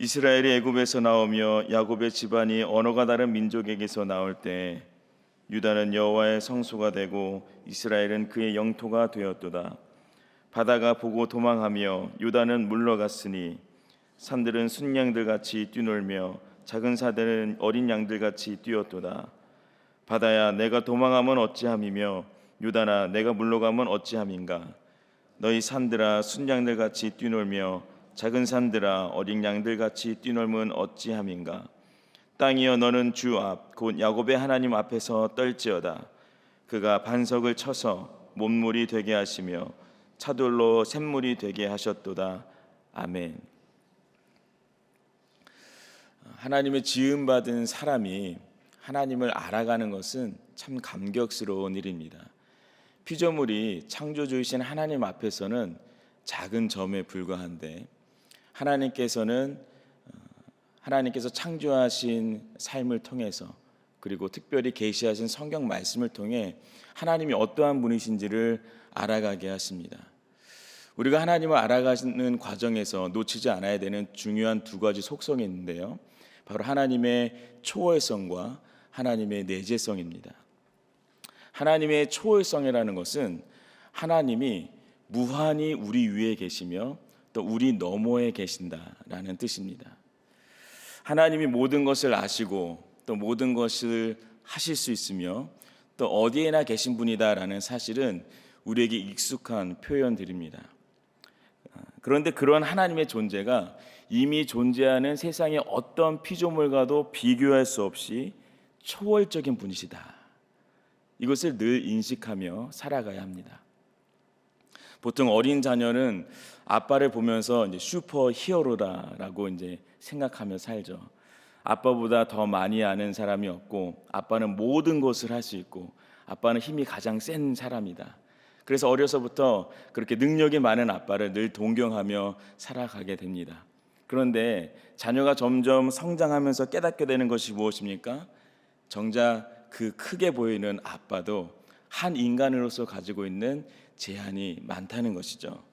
이스라엘이 애굽에서 나오며 야곱의 집안이 언어가 다른 민족에게서 나올 때 유다는 여호와의 성소가 되고 이스라엘은 그의 영토가 되었도다. 바다가 보고 도망하며 유다는 물러갔으니 산들은 순양들같이 뛰놀며 작은 사들은 어린 양들같이 뛰었도다. 바다야 내가 도망하면 어찌함이며 유다나 내가 물러가면 어찌함인가. 너희 산들아 순양들같이 뛰놀며 작은 산들아 어린 양들같이 뛰놀면 어찌함인가. 땅이여 너는 주 앞 곧 야곱의 하나님 앞에서 떨지어다. 그가 반석을 쳐서 못물이 되게 하시며 차돌로 샘물이 되게 하셨도다. 아멘. 하나님의 지음받은 사람이 하나님을 알아가는 것은 참 감격스러운 일입니다. 피조물이 창조주이신 하나님 앞에서는 작은 점에 불과한데 하나님께서 창조하신 삶을 통해서 그리고 특별히 계시하신 성경 말씀을 통해 하나님이 어떠한 분이신지를 알아가게 하십니다. 우리가 하나님을 알아가는 과정에서 놓치지 않아야 되는 중요한 두 가지 속성이 있는데요. 바로 하나님의 초월성과 하나님의 내재성입니다. 하나님의 초월성이라는 것은 하나님이 무한히 우리 위에 계시며 또 우리 너머에 계신다라는 뜻입니다. 하나님이 모든 것을 아시고 또 모든 것을 하실 수 있으며 또 어디에나 계신 분이다라는 사실은 우리에게 익숙한 표현들입니다. 그런데 그런 하나님의 존재가 이미 존재하는 세상의 어떤 피조물과도 비교할 수 없이 초월적인 분이시다. 이것을 늘 인식하며 살아가야 합니다. 보통 어린 자녀는 아빠를 보면서 이제 슈퍼 히어로다라고 이제 생각하며 살죠. 아빠보다 더 많이 아는 사람이 없고 아빠는 모든 것을 할 수 있고 아빠는 힘이 가장 센 사람이다. 그래서 어려서부터 그렇게 능력이 많은 아빠를 늘 동경하며 살아가게 됩니다. 그런데 자녀가 점점 성장하면서 깨닫게 되는 것이 무엇입니까? 정작 그 크게 보이는 아빠도 한 인간으로서 가지고 있는 제한이 많다는 것이죠.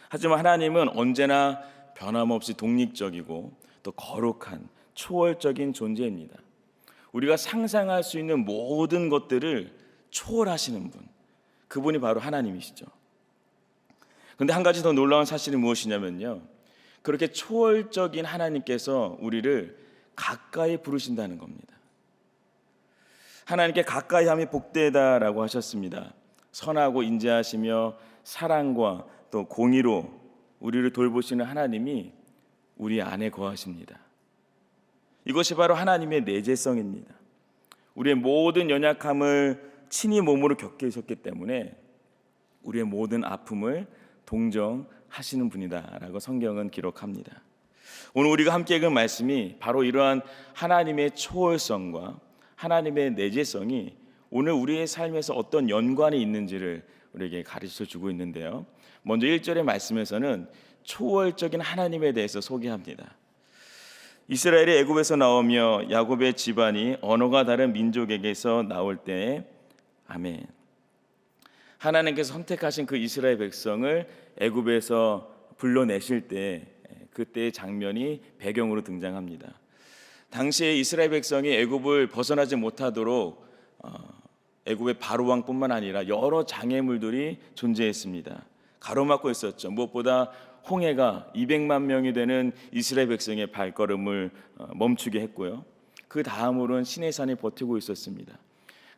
하지만 하나님은 언제나 변함없이 독립적이고 또 거룩한 초월적인 존재입니다. 우리가 상상할 수 있는 모든 것들을 초월하시는 분, 그분이 바로 하나님이시죠. 그런데 한 가지 더 놀라운 사실이 무엇이냐면요, 그렇게 초월적인 하나님께서 우리를 가까이 부르신다는 겁니다. 하나님께 가까이 함이 복되다라고 하셨습니다. 선하고 인자하시며 사랑과 또 공의로 우리를 돌보시는 하나님이 우리 안에 거하십니다. 이것이 바로 하나님의 내재성입니다. 우리의 모든 연약함을 친히 몸으로 겪으셨기 때문에 우리의 모든 아픔을 동정하시는 분이다라고 성경은 기록합니다. 오늘 우리가 함께 읽은 말씀이 바로 이러한 하나님의 초월성과 하나님의 내재성이 오늘 우리의 삶에서 어떤 연관이 있는지를 우리에게 가르쳐 주고 있는데요. 먼저 1절의 말씀에서는 초월적인 하나님에 대해서 소개합니다. 이스라엘이 애굽에서 나오며 야곱의 집안이 언어가 다른 민족에게서 나올 때에 아멘. 하나님께서 선택하신 그 이스라엘 백성을 애굽에서 불러내실 때 그때의 장면이 배경으로 등장합니다. 당시에 이스라엘 백성이 애굽을 벗어나지 못하도록 애굽의 바로 왕뿐만 아니라 여러 장애물들이 존재했습니다. 가로막고 있었죠. 무엇보다 홍해가 200만 명이 되는 이스라엘 백성의 발걸음을 멈추게 했고요. 그 다음으로는 시내산이 버티고 있었습니다.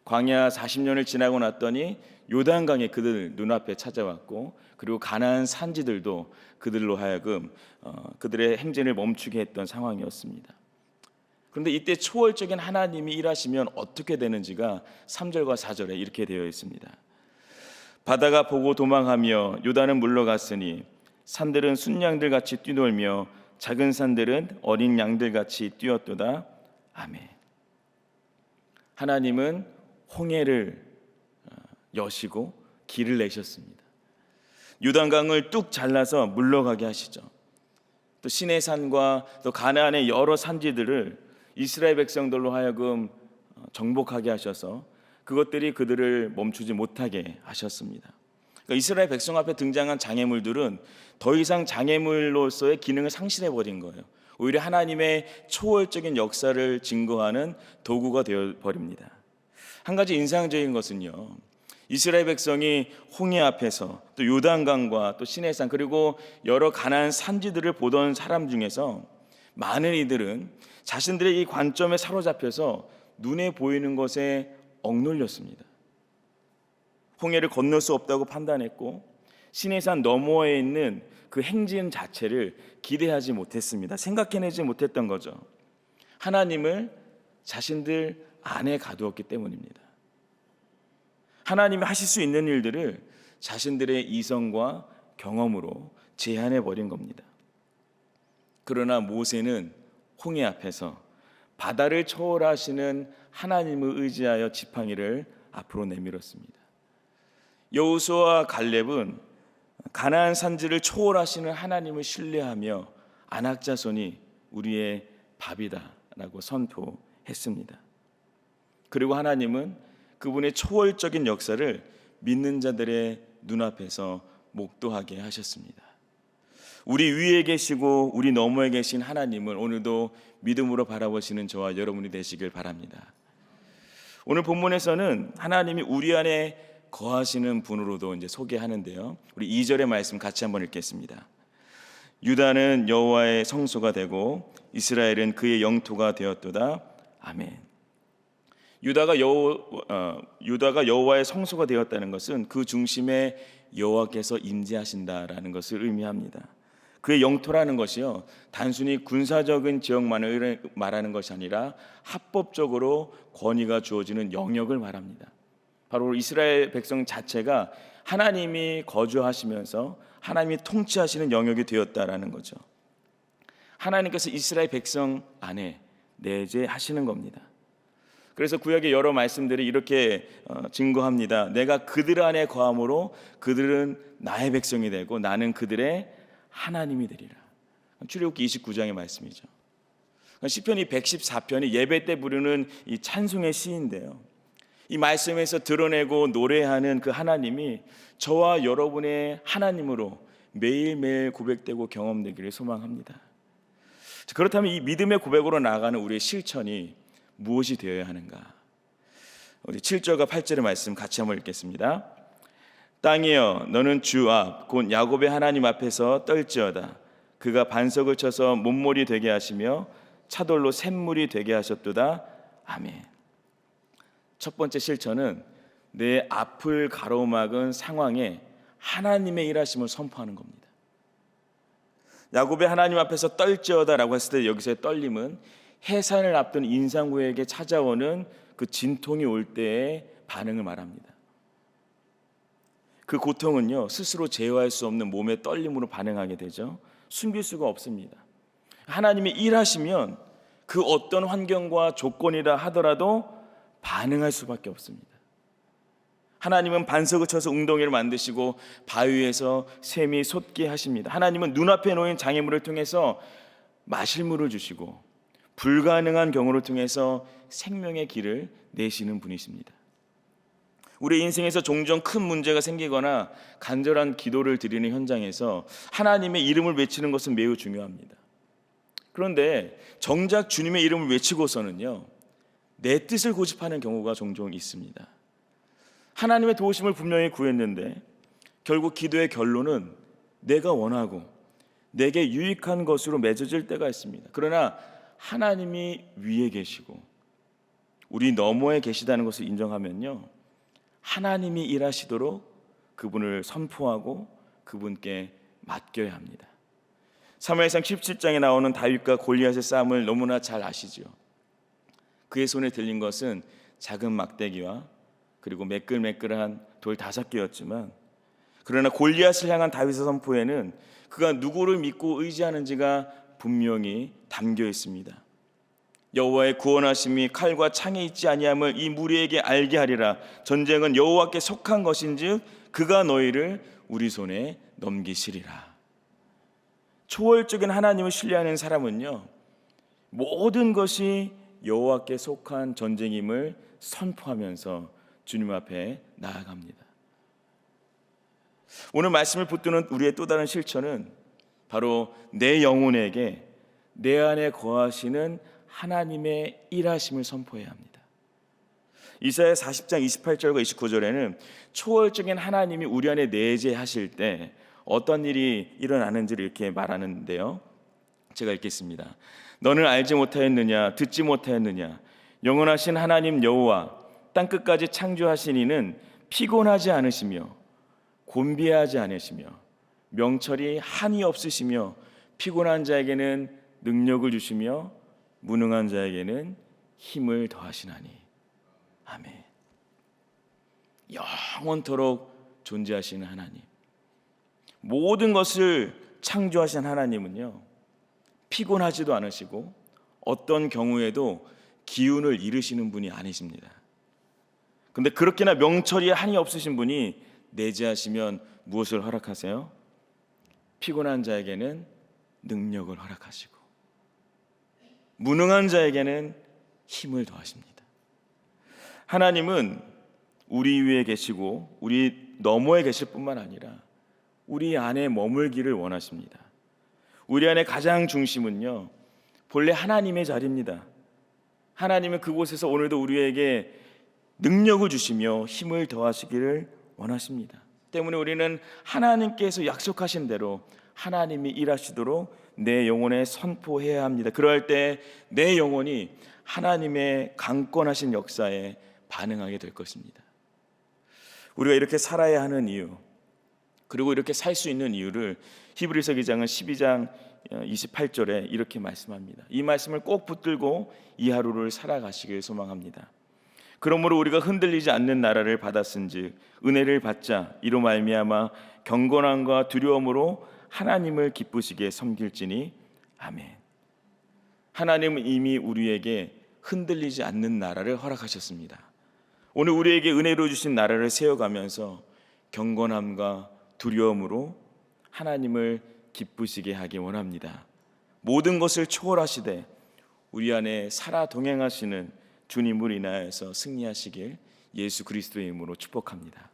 광야 40년을 지나고 났더니 요단강이 그들 눈앞에 찾아왔고 그리고 가나안 산지들도 그들로 하여금 그들의 행진을 멈추게 했던 상황이었습니다. 그런데 이때 초월적인 하나님이 일하시면 어떻게 되는지가 3절과 4절에 이렇게 되어 있습니다. 바다가 보고 도망하며 요단은 물러갔으니 산들은 순양들같이 뛰놀며 작은 산들은 어린 양들같이 뛰었도다. 아멘. 하나님은 홍해를 여시고 길을 내셨습니다. 요단강을 뚝 잘라서 물러가게 하시죠. 또 시내산과 또 가나안의 여러 산지들을 이스라엘 백성들로 하여금 정복하게 하셔서 그것들이 그들을 멈추지 못하게 하셨습니다. 그러니까 이스라엘 백성 앞에 등장한 장애물들은 더 이상 장애물로서의 기능을 상실해 버린 거예요. 오히려 하나님의 초월적인 역사를 증거하는 도구가 되어 버립니다. 한 가지 인상적인 것은요, 이스라엘 백성이 홍해 앞에서 또 요단강과 또 시내산 그리고 여러 가나안 산지들을 보던 사람 중에서 많은 이들은 자신들의 이 관점에 사로잡혀서 눈에 보이는 것에 억눌렸습니다. 홍해를 건널 수 없다고 판단했고 시내산 너머에 있는 그 행진 자체를 기대하지 못했습니다. 생각해내지 못했던 거죠. 하나님을 자신들 안에 가두었기 때문입니다. 하나님이 하실 수 있는 일들을 자신들의 이성과 경험으로 제한해 버린 겁니다. 그러나 모세는 홍해 앞에서 바다를 초월하시는 하나님을 의지하여 지팡이를 앞으로 내밀었습니다. 여호수아와 갈렙은 가나안 산지를 초월하시는 하나님을 신뢰하며 안악자손이 우리의 밥이다라고 선포했습니다. 그리고 하나님은 그분의 초월적인 역사를 믿는 자들의 눈앞에서 목도하게 하셨습니다. 우리 위에 계시고 우리 너머에 계신 하나님을 오늘도 믿음으로 바라보시는 저와 여러분이 되시길 바랍니다. 오늘 본문에서는 하나님이 우리 안에 거하시는 분으로도 이제 소개하는데요. 우리 2절의 말씀 같이 한번 읽겠습니다. 유다는 여호와의 성소가 되고 이스라엘은 그의 영토가 되었도다. 아멘. 유다가 여호와의 성소가 되었다는 것은 그 중심에 여호와께서 임재하신다라는 것을 의미합니다. 그의 영토라는 것이요, 단순히 군사적인 지역만을 말하는 것이 아니라 합법적으로 권위가 주어지는 영역을 말합니다. 바로 이스라엘 백성 자체가 하나님이 거주하시면서 하나님이 통치하시는 영역이 되었다라는 거죠. 하나님께서 이스라엘 백성 안에 내재하시는 겁니다. 그래서 구약의 여러 말씀들이 이렇게 증거합니다. 내가 그들 안에 거함으로 그들은 나의 백성이 되고 나는 그들의 하나님이 되리라. 출애굽기 29장의 말씀이죠. 시편이 114편이 예배 때 부르는 이 찬송의 시인데요. 이 말씀에서 드러내고 노래하는 그 하나님이 저와 여러분의 하나님으로 매일매일 고백되고 경험되기를 소망합니다. 그렇다면 이 믿음의 고백으로 나아가는 우리의 실천이 무엇이 되어야 하는가? 우리 7절과 8절의 말씀 같이 한번 읽겠습니다. 땅이여 너는 주 앞 곧 야곱의 하나님 앞에서 떨지어다. 그가 반석을 쳐서 못몰이 되게 하시며 차돌로 샘물이 되게 하셨도다. 아멘. 첫 번째 실천은 내 앞을 가로막은 상황에 하나님의 일하심을 선포하는 겁니다. 야곱의 하나님 앞에서 떨지어다라고 했을 때 여기서의 떨림은 해산을 앞둔 인상구에게 찾아오는 그 진통이 올 때의 반응을 말합니다. 그 고통은요, 스스로 제어할 수 없는 몸의 떨림으로 반응하게 되죠. 숨길 수가 없습니다. 하나님이 일하시면 그 어떤 환경과 조건이라 하더라도 반응할 수밖에 없습니다. 하나님은 반석을 쳐서 웅덩이를 만드시고 바위에서 샘이 솟게 하십니다. 하나님은 눈앞에 놓인 장애물을 통해서 마실 물을 주시고 불가능한 경우를 통해서 생명의 길을 내시는 분이십니다. 우리 인생에서 종종 큰 문제가 생기거나 간절한 기도를 드리는 현장에서 하나님의 이름을 외치는 것은 매우 중요합니다. 그런데 정작 주님의 이름을 외치고서는요, 내 뜻을 고집하는 경우가 종종 있습니다. 하나님의 도우심을 분명히 구했는데 결국 기도의 결론은 내가 원하고 내게 유익한 것으로 맺어질 때가 있습니다. 그러나 하나님이 위에 계시고 우리 너머에 계시다는 것을 인정하면요, 하나님이 일하시도록 그분을 선포하고 그분께 맡겨야 합니다. 사무엘상 17장에 나오는 다윗과 골리앗의 싸움을 너무나 잘 아시죠. 그의 손에 들린 것은 작은 막대기와 그리고 매끌매끌한 돌 5개였지만 그러나 골리앗을 향한 다윗의 선포에는 그가 누구를 믿고 의지하는지가 분명히 담겨 있습니다. 여호와의 구원하심이 칼과 창에 있지 아니함을 이 무리에게 알게 하리라. 전쟁은 여호와께 속한 것인즉 그가 너희를 우리 손에 넘기시리라. 초월적인 하나님을 신뢰하는 사람은요, 모든 것이 여호와께 속한 전쟁임을 선포하면서 주님 앞에 나아갑니다. 오늘 말씀을 붙드는 우리의 또 다른 실천은 바로 내 영혼에게 내 안에 거하시는 하나님의 일하심을 선포해야 합니다. 이사야 40장 28절과 29절에는 초월적인 하나님이 우리 안에 내재하실 때 어떤 일이 일어나는지를 이렇게 말하는데요. 제가 읽겠습니다. 너는 알지 못하였느냐? 듣지 못하였느냐? 영원하신 하나님 여호와 땅끝까지 창조하신 이는 피곤하지 않으시며 곤비하지 않으시며 명철이 한이 없으시며 피곤한 자에게는 능력을 주시며 무능한 자에게는 힘을 더하시나니. 아멘. 영원토록 존재하시는 하나님, 모든 것을 창조하신 하나님은요, 피곤하지도 않으시고 어떤 경우에도 기운을 잃으시는 분이 아니십니다. 근데 그렇게나 명철이 한이 없으신 분이 내재하시면 무엇을 허락하세요? 피곤한 자에게는 능력을 허락하시고 무능한 자에게는 힘을 더하십니다. 하나님은 우리 위에 계시고 우리 너머에 계실 뿐만 아니라 우리 안에 머물기를 원하십니다. 우리 안에 가장 중심은요, 본래 하나님의 자리입니다. 하나님은 그곳에서 오늘도 우리에게 능력을 주시며 힘을 더하시기를 원하십니다. 때문에 우리는 하나님께서 약속하신 대로 하나님이 일하시도록 내 영혼에 선포해야 합니다. 그럴 때 내 영혼이 하나님의 강권하신 역사에 반응하게 될 것입니다. 우리가 이렇게 살아야 하는 이유, 그리고 이렇게 살 수 있는 이유를 히브리서 기장은 12장 28절에 이렇게 말씀합니다. 이 말씀을 꼭 붙들고 이 하루를 살아가시길 소망합니다. 그러므로 우리가 흔들리지 않는 나라를 받았은즉 은혜를 받자 이로 말미암아 경건함과 두려움으로 하나님을 기쁘시게 섬길지니. 아멘. 하나님은 이미 우리에게 흔들리지 않는 나라를 허락하셨습니다. 오늘 우리에게 은혜로 주신 나라를 세워가면서 경건함과 두려움으로 하나님을 기쁘시게 하기 원합니다. 모든 것을 초월하시되 우리 안에 살아 동행하시는 주님을 인하여서 승리하시길 예수 그리스도의 이름으로 축복합니다.